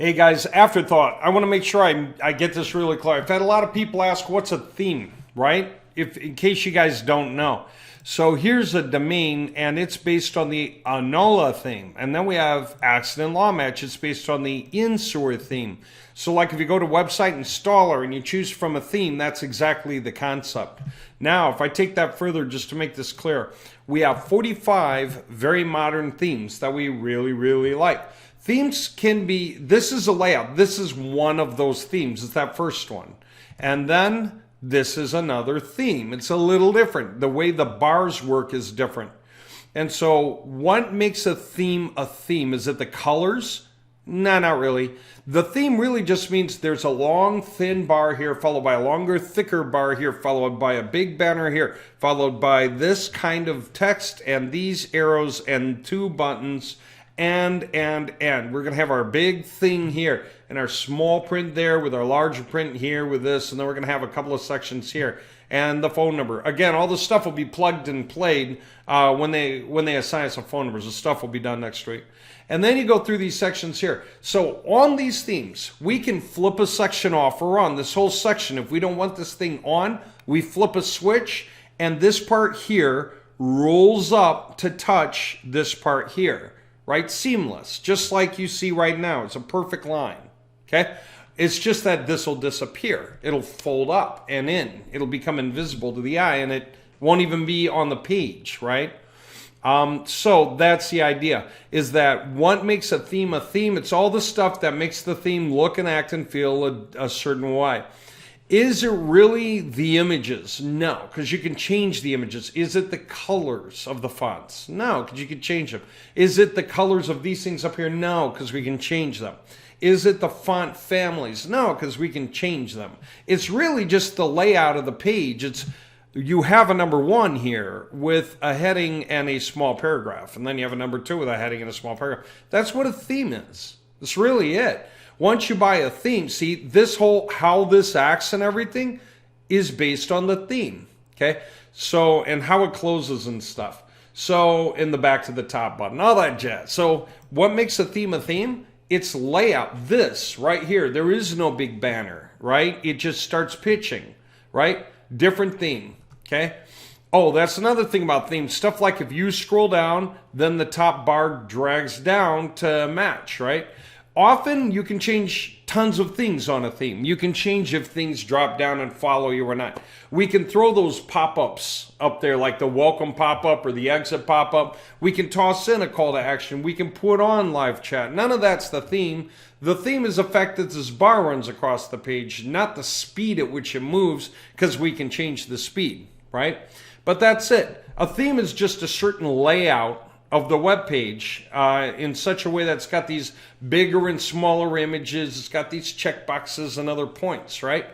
Hey guys, afterthought. I want to make sure I get this really clear. I've had a lot of people ask, what's a theme, right? If in case you guys don't know. So here's a domain, and it's based on the ANOLA theme. And then we have accident law match. It's based on the INSOR theme. So like if you go to website installer and you choose from a theme, that's exactly the concept. Now, if I take that further, just to make this clear, we have 45 very modern themes that we really, really like. Themes can be, this is a layout. This is one of those themes. It's that first one. And then this is another theme. It's a little different. The way the bars work is different. And so what makes a theme a theme? Is it the colors? No, not really. The theme really just means there's a long, thin bar here, followed by a longer, thicker bar here, followed by a big banner here, followed by this kind of text and these arrows and two buttons. And we're going to have our big thing here and our small print there with our larger print here with this, and then we're going to have a couple of sections here and the phone number. Again, all this stuff will be plugged and played when they assign us a phone numbers. The stuff will be done next week. And then you go through these sections here. So on these themes, we can flip a section off or on. This whole section, if we don't want this thing on, we flip a switch, and this part here rolls up to touch this part here. Right? Seamless, just like you see right now. It's a perfect line, okay? It's just that this will disappear. It'll fold up and in. It'll become invisible to the eye, and it won't even be on the page, right? So that's the idea, is that what makes a theme a theme? It's all the stuff that makes the theme look and act and feel a certain way. Is it really the images? No, because you can change the images. Is it the colors of the fonts? No, because you can change them. Is it the colors of these things up here? No, because we can change them. Is it the font families? No, because we can change them. It's really just the layout of the page. You have a number 1 here with a heading and a small paragraph, and then you have a number 2 with a heading and a small paragraph. That's what a theme is. That's really it. Once you buy a theme, see, this whole, how this acts and everything is based on the theme, okay? So, and how it closes and stuff. So, in the back to the top button, all that jazz. So, what makes a theme a theme? It's layout. This right here, there is no big banner, right? It just starts pitching, right? Different theme, okay? Oh, that's another thing about themes. Stuff like if you scroll down, then the top bar drags down to match, right? Often you can change tons of things on a theme. You can change if things drop down and follow you or not. We can throw those pop-ups up there, like the welcome pop-up or the exit pop-up. We can toss in a call to action. We can put on live chat. None of that's the theme. The theme is the fact that this bar runs across the page, not the speed at which it moves, because we can change the speed, right? But that's it. A theme is just a certain layout of the web page in such a way that it's got these bigger and smaller images. It's got these checkboxes and other points, right?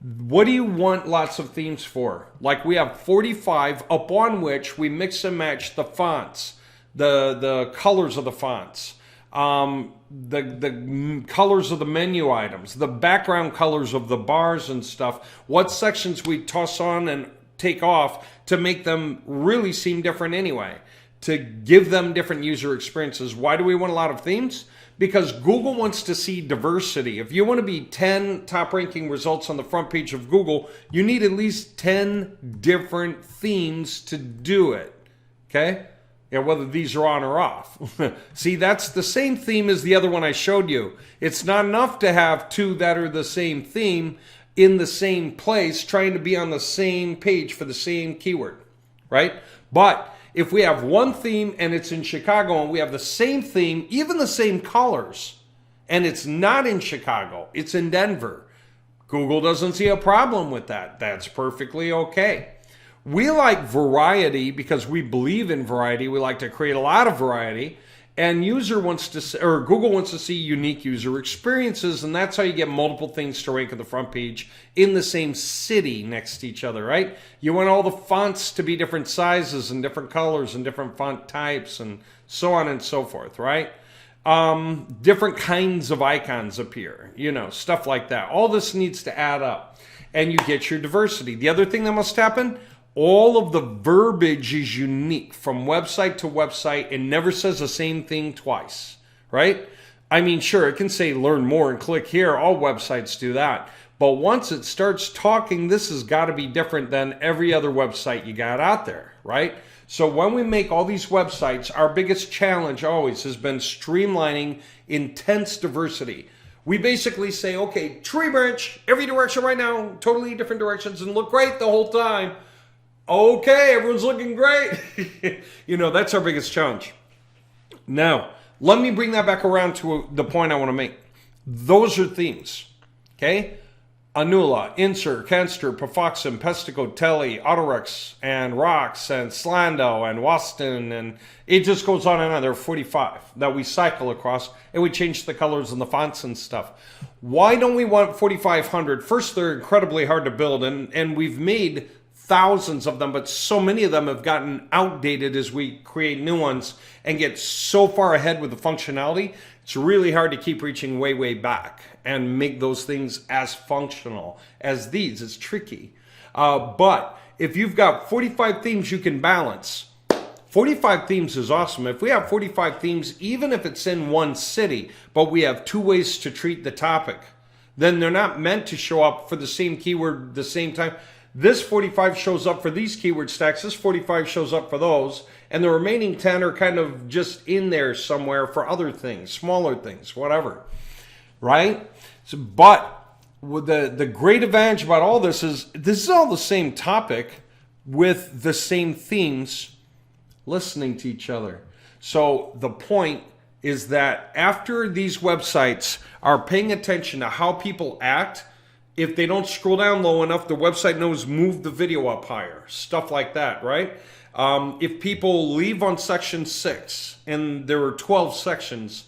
What do you want lots of themes for? Like we have 45 upon which we mix and match the fonts, the colors of the fonts, the colors of the menu items, the background colors of the bars and stuff, what sections we toss on and take off to make them really seem different anyway, to give them different user experiences. Why do we want a lot of themes? Because Google wants to see diversity. If you want to be 10 top ranking results on the front page of Google, you need at least 10 different themes to do it, okay? Yeah, whether these are on or off. See, that's the same theme as the other one I showed you. It's not enough to have 2 that are the same theme in the same place, trying to be on the same page for the same keyword, right? But if we have one theme and it's in Chicago and we have the same theme, even the same colors, and it's not in Chicago, it's in Denver, Google doesn't see a problem with that. That's perfectly okay. We like variety because we believe in variety. We like to create a lot of variety. And Google wants to see unique user experiences, and that's how you get multiple things to rank on the front page in the same city next to each other, right? You want all the fonts to be different sizes and different colors and different font types and so on and so forth, right? Different kinds of icons appear, stuff like that. All this needs to add up, and you get your diversity. The other thing that must happen, all of the verbiage is unique from website to website. It never says the same thing twice, right? I mean, sure, it can say learn more and click here. All websites do that. But once it starts talking, this has got to be different than every other website you got out there, right? So when we make all these websites, our biggest challenge always has been streamlining intense diversity. We basically say, okay, tree branch, every direction right now, totally different directions, and look great the whole time. Okay, everyone's looking great. That's our biggest challenge. Now, let me bring that back around to the point I want to make. Those are themes, okay? Anula, Insert, Kenster, Pafoxen, Pestico, Telly, Autorex, and Rox, and Slando, and Waston, and it just goes on and on. There are 45 that we cycle across, and we change the colors and the fonts and stuff. Why don't we want 4,500? First, they're incredibly hard to build, and we've made thousands of them, but so many of them have gotten outdated as we create new ones and get so far ahead with the functionality. It's really hard to keep reaching way, way back and make those things as functional as these. It's tricky. But if you've got 45 themes you can balance, 45 themes is awesome. If we have 45 themes, even if it's in one city, but we have two ways to treat the topic, then they're not meant to show up for the same keyword the same time. This 45 shows up for these keyword stacks. This 45 shows up for those. And the remaining 10 are kind of just in there somewhere for other things, smaller things, whatever. Right? But the great advantage about all this is all the same topic with the same themes listening to each other. So the point is that after these websites are paying attention to how people act, if they don't scroll down low enough, the website knows move the video up higher. Stuff like that, right? If people leave on section 6 and there are 12 sections,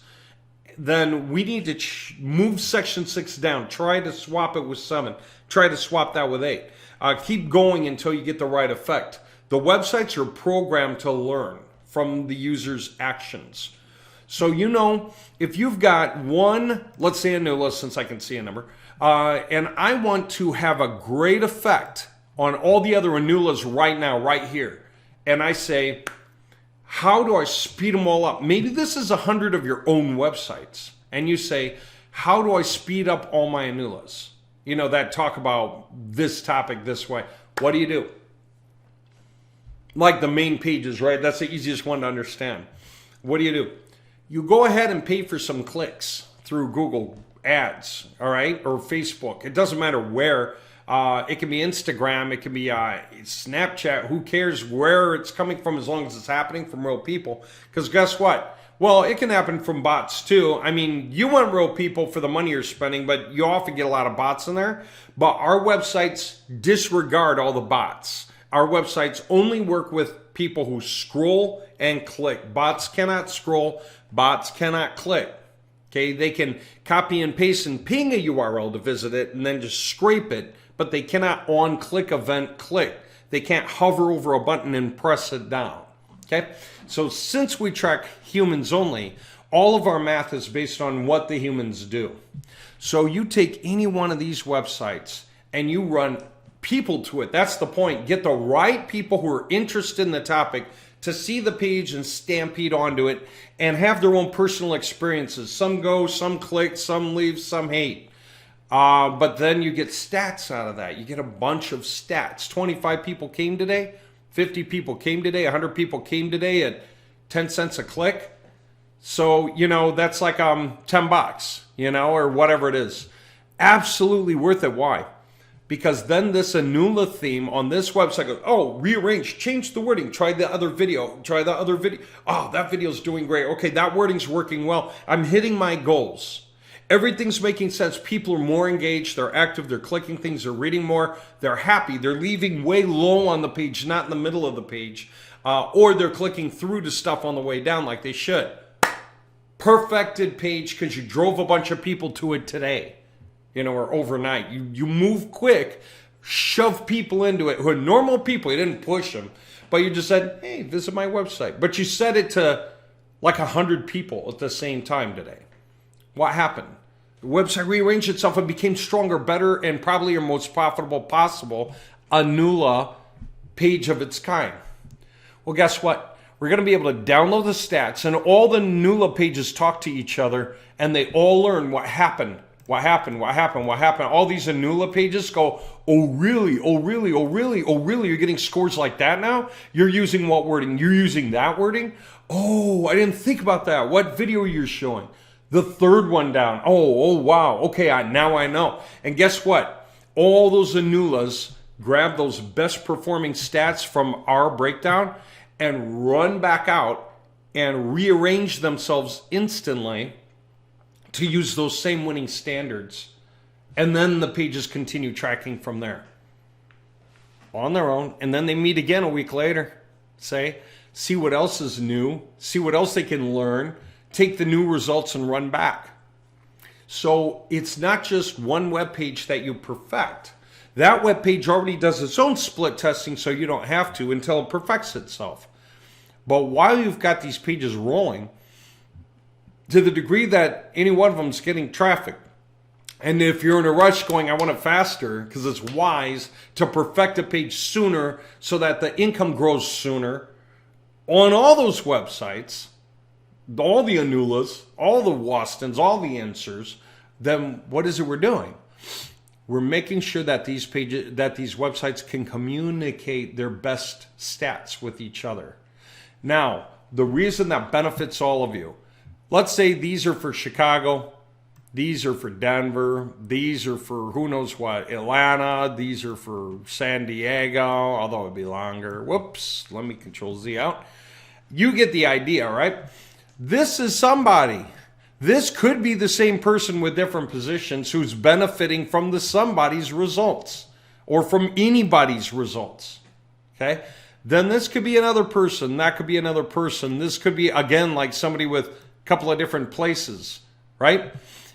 then we need to move section 6 down. Try to swap it with 7. Try to swap that with 8. Keep going until you get the right effect. The websites are programmed to learn from the user's actions. So, if you've got one, let's say a Nula, since I can see a number, and I want to have a great effect on all the other Anulas right now, right here. And I say, how do I speed them all up? Maybe this is 100 of your own websites. And you say, how do I speed up all my Anulas? That talk about this topic this way. What do? Like the main pages, right? That's the easiest one to understand. What do? You go ahead and pay for some clicks through Google ads, all right, or Facebook. It doesn't matter where. It can be Instagram. It can be Snapchat. Who cares where it's coming from as long as it's happening from real people? Because guess what? Well, it can happen from bots too. I mean, you want real people for the money you're spending, but you often get a lot of bots in there. But our websites disregard all the bots. Our websites only work with people who scroll and click. Bots cannot scroll. Bots cannot click. Okay, they can copy and paste and ping a URL to visit it and then just scrape it, but they cannot on-click event click. They can't hover over a button and press it down. Okay, so since we track humans only, all of our math is based on what the humans do. So you take any one of these websites and you run people to it. That's the point. Get the right people who are interested in the topic to see the page and stampede onto it and have their own personal experiences. Some go, some click, some leave, some hate. But then you get stats out of that. You get a bunch of stats. 25 people came today, 50 people came today, 100 people came today at 10 cents a click. So, that's like $10, or whatever it is. Absolutely worth it. Why? Because then this Anula theme on this website goes, oh, rearrange, change the wording, try the other video. Oh, that video's doing great. Okay, that wording's working well. I'm hitting my goals. Everything's making sense. People are more engaged. They're active. They're clicking things. They're reading more. They're happy. They're leaving way low on the page, not in the middle of the page. Or they're clicking through to stuff on the way down like they should. Perfected page because you drove a bunch of people to it today. Or overnight. You move quick, shove people into it who are normal people. You didn't push them, but you just said, hey, visit my website. But you said it to like 100 people at the same time today. What happened? The website rearranged itself and became stronger, better, and probably your most profitable possible Anula page of its kind. Well, guess what? We're going to be able to download the stats, and all the NULA pages talk to each other, and they all learn what happened. What happened? What happened? What happened? All these NULA pages go, oh really? Oh really? Oh really? Oh really? You're getting scores like that now? You're using what wording? You're using that wording? Oh, I didn't think about that. What video you're showing? The third one down. Oh wow. Okay, now I know. And guess what? All those NULAs grab those best performing stats from our breakdown and run back out and rearrange themselves instantly to use those same winning standards. And then the pages continue tracking from there on their own. And then they meet again a week later, see what else is new, see what else they can learn, take the new results and run back. So it's not just one web page that you perfect. That web page already does its own split testing, so you don't have to until it perfects itself. But while you've got these pages rolling, to the degree that any one of them is getting traffic, and if you're in a rush going, I want it faster, because it's wise to perfect a page sooner so that the income grows sooner on all those websites, all the Anulas, all the Wastons, all the answers, then what is it we're doing? We're making sure that these pages, that these websites can communicate their best stats with each other. Now, the reason that benefits all of you, let's say these are for Chicago, these are for Denver, these are for who knows what, Atlanta, these are for San Diego, although it'd be longer. Whoops, let me Control Z out. You get the idea, right? This is somebody. This could be the same person with different positions who's benefiting from the somebody's results or from anybody's results, okay? Then this could be another person, that could be another person. This could be, again, like somebody with a couple of different places, right?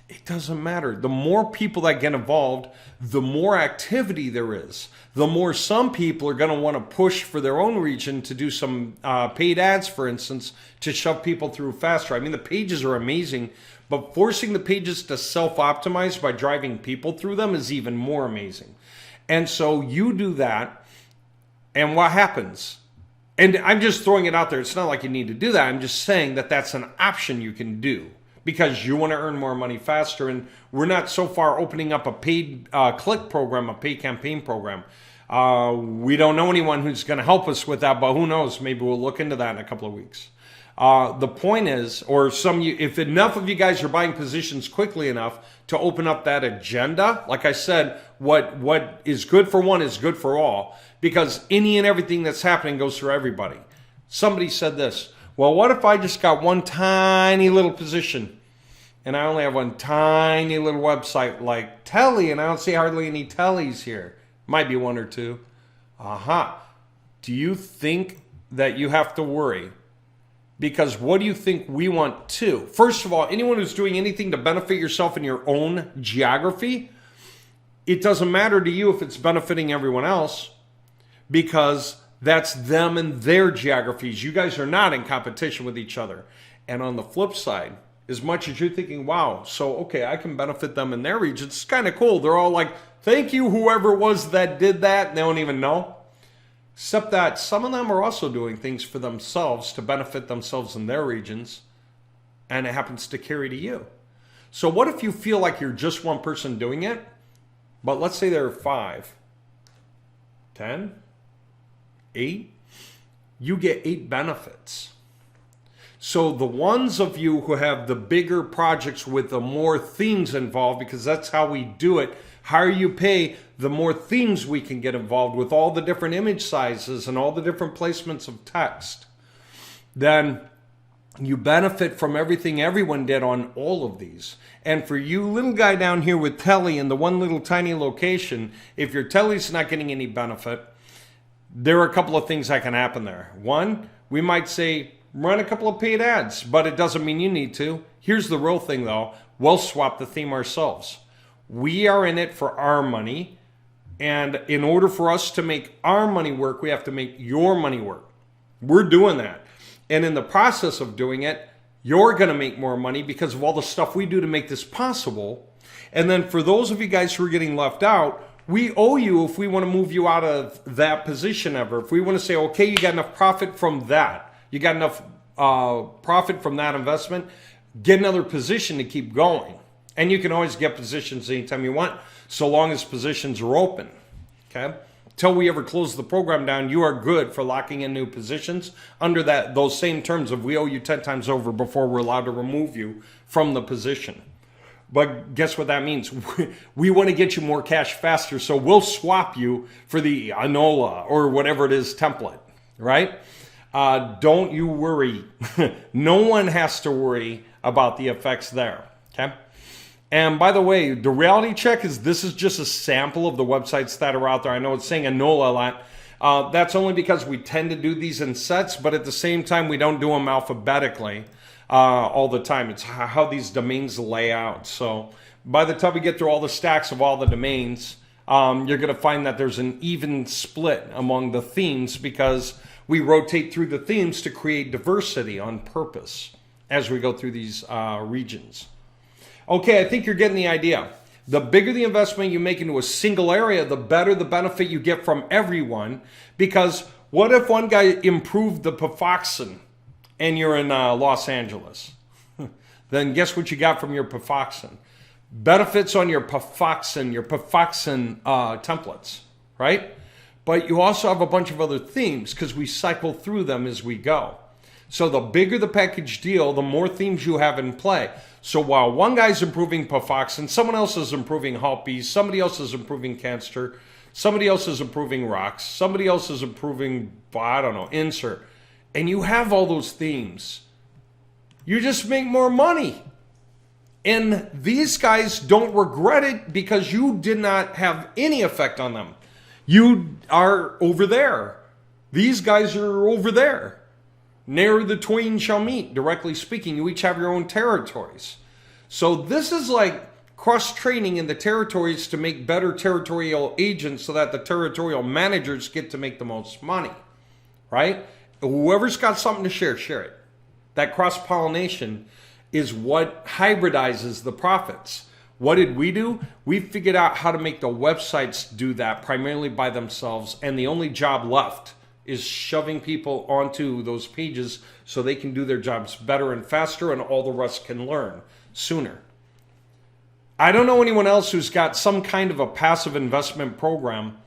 It doesn't matter. The more people that get involved, the more activity there is. The more some people are going to want to push for their own region to do some paid ads, for instance, to shove people through faster. I mean, the pages are amazing, but forcing the pages to self-optimize by driving people through them is even more amazing. And so you do that, and what happens? And I'm just throwing it out there. It's not like you need to do that. I'm just saying that that's an option you can do, because you want to earn more money faster. And we're not so far opening up a paid click program, a paid campaign program. We don't know anyone who's going to help us with that, but who knows? Maybe we'll look into that in a couple of weeks. The point is, or if enough of you guys are buying positions quickly enough to open up that agenda, like I said, what is good for one is good for all, because any and everything that's happening goes through everybody. Somebody said this, well, what if I just got one tiny little position and I only have one tiny little website like Telly, and I don't see hardly any Tellys here? Might be one or two. Do you think that you have to worry? Because what do you think we want to? First of all, anyone who's doing anything to benefit yourself in your own geography, it doesn't matter to you if it's benefiting everyone else, because that's them and their geographies. You guys are not in competition with each other. And on the flip side, as much as you're thinking, wow, so okay, I can benefit them in their region, it's kind of cool. They're all like, thank you, whoever it was that did that, and they don't even know. Except that some of them are also doing things for themselves to benefit themselves in their regions, and it happens to carry to you. So what if you feel like you're just one person doing it, but let's say there are 5, 10, 8, you get 8 benefits. So the ones of you who have the bigger projects with the more themes involved, because that's how we do it, higher you pay, the more themes we can get involved with, all the different image sizes and all the different placements of text, then you benefit from everything everyone did on all of these. And for you little guy down here with Telly in the one little tiny location, if your Telly's not getting any benefit, there are a couple of things that can happen there. One, we might say, run a couple of paid ads, but it doesn't mean you need to. Here's the real thing though, we'll swap the theme ourselves. We are in it for our money, and in order for us to make our money work, we have to make your money work. We're doing that. And in the process of doing it, you're going to make more money because of all the stuff we do to make this possible. And then for those of you guys who are getting left out, we owe you if we want to move you out of that position ever. If we want to say, okay, you got enough profit from that, You got enough profit from that investment, get another position to keep going. And you can always get positions anytime you want, so long as positions are open. Okay? Until we ever close the program down, you are good for locking in new positions under those same terms of we owe you 10 times over before we're allowed to remove you from the position. But guess what that means? We want to get you more cash faster, so we'll swap you for the ANOLA or whatever it is template, right? Don't you worry. No one has to worry about the effects there, okay? And by the way, the reality check this is just a sample of the websites that are out there. I know it's saying ANOLA a lot. That's only because we tend to do these in sets, but at the same time, we don't do them alphabetically all the time. It's how these domains lay out. So by the time we get through all the stacks of all the domains, you're going to find that there's an even split among the themes because we rotate through the themes to create diversity on purpose as we go through these regions. Okay, I think you're getting the idea. The bigger the investment you make into a single area, the better the benefit you get from everyone. Because what if one guy improved the Pafoxen and you're in Los Angeles? Then guess what you got from your Pafoxen? Benefits on your Pafoxen templates, right? But you also have a bunch of other themes because we cycle through them as we go. So the bigger the package deal, the more themes you have in play. So while one guy's improving Pafoxen, someone else is improving Halpies, somebody else is improving Canster, somebody else is improving Rocks, somebody else is improving, I don't know, Insert. And you have all those themes. You just make more money. And these guys don't regret it because you did not have any effect on them. You are over there. These guys are over there. Ne'er the twain shall meet, directly speaking. You each have your own territories. So this is like cross-training in the territories to make better territorial agents so that the territorial managers get to make the most money, right? Whoever's got something to share, share it. That cross-pollination is what hybridizes the profits. What did we do? We figured out how to make the websites do that primarily by themselves, and the only job left is shoving people onto those pages so they can do their jobs better and faster and all the rest can learn sooner. I don't know anyone else who's got some kind of a passive investment program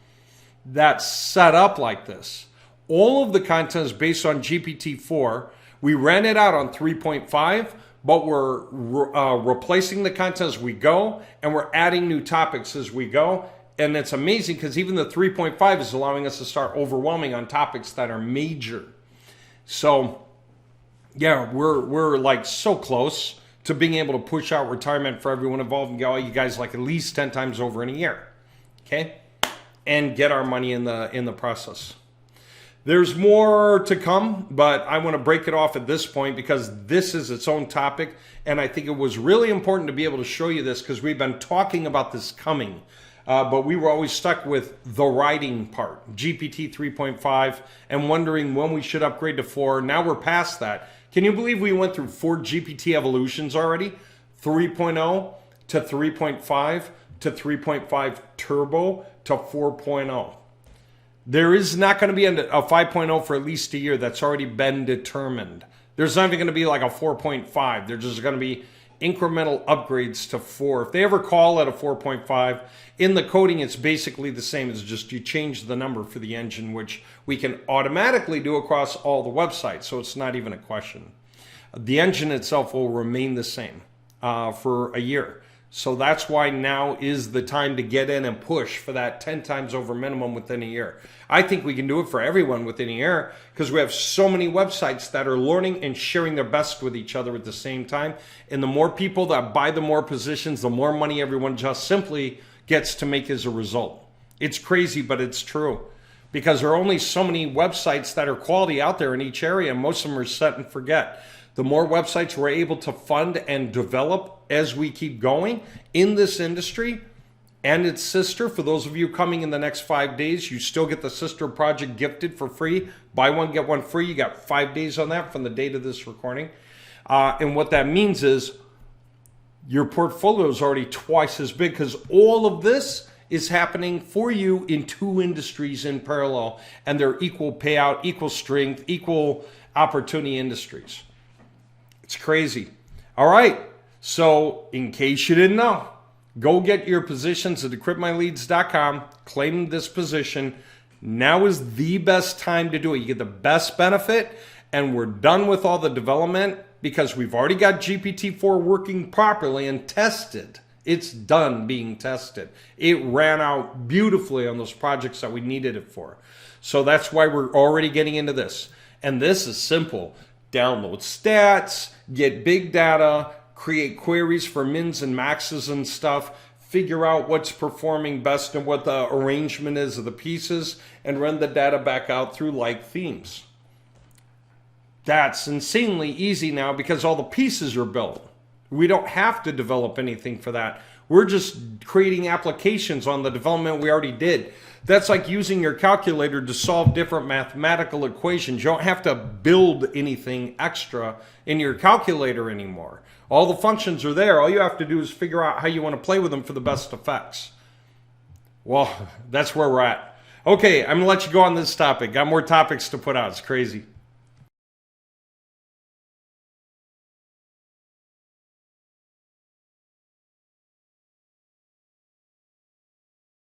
that's set up like this. All of the content is based on GPT-4. We ran it out on 3.5, but we're replacing the content as we go, and we're adding new topics as we go. And it's amazing because even the 3.5 is allowing us to start overwhelming on topics that are major. So, yeah, we're like so close to being able to push out retirement for everyone involved and get all you guys like at least 10 times over in a year. Okay? And get our money in the process. There's more to come, but I want to break it off at this point because this is its own topic. And I think it was really important to be able to show you this because we've been talking about this coming. But we were always stuck with the writing part, GPT 3.5, and wondering when we should upgrade to 4. Now we're past that. Can you believe we went through 4 GPT evolutions already? 3.0 to 3.5 to 3.5 Turbo to 4.0. There is not going to be a 5.0 for at least a year. That's already been determined. There's not even going to be like a 4.5. There's just going to be incremental upgrades to 4. If they ever call it a 4.5, in the coding it's basically the same. It's just you change the number for the engine, which we can automatically do across all the websites, so it's not even a question. The engine itself will remain the same for a year. So that's why now is the time to get in and push for that 10 times over minimum within a year. I think we can do it for everyone within a year because we have so many websites that are learning and sharing their best with each other at the same time. And the more people that buy the more positions, the more money everyone just simply gets to make as a result. It's crazy, but it's true because there are only so many websites that are quality out there in each area. And most of them are set and forget. The more websites we're able to fund and develop as we keep going in this industry and its sister, for those of you coming in the next 5 days, you still get the sister project gifted for free. Buy one, get one free. You got 5 days on that from the date of this recording. And what that means is your portfolio is already twice as big because all of this is happening for you in 2 industries in parallel, and they're equal payout, equal strength, equal opportunity industries. It's crazy. All right. So in case you didn't know, go get your positions at decryptmyleads.com. Claim this position. Now is the best time to do it. You get the best benefit, and we're done with all the development because we've already got GPT-4 working properly and tested. It's done being tested. It ran out beautifully on those projects that we needed it for. So that's why we're already getting into this. And this is simple. Download stats, get big data, create queries for mins and maxes and stuff, figure out what's performing best and what the arrangement is of the pieces, and run the data back out through like themes. That's insanely easy now because all the pieces are built. We don't have to develop anything for that. We're just creating applications on the development we already did. That's like using your calculator to solve different mathematical equations. You don't have to build anything extra in your calculator anymore. All the functions are there. All you have to do is figure out how you want to play with them for the best effects. Well, that's where we're at. Okay, I'm going to let you go on this topic. Got more topics to put out. It's crazy.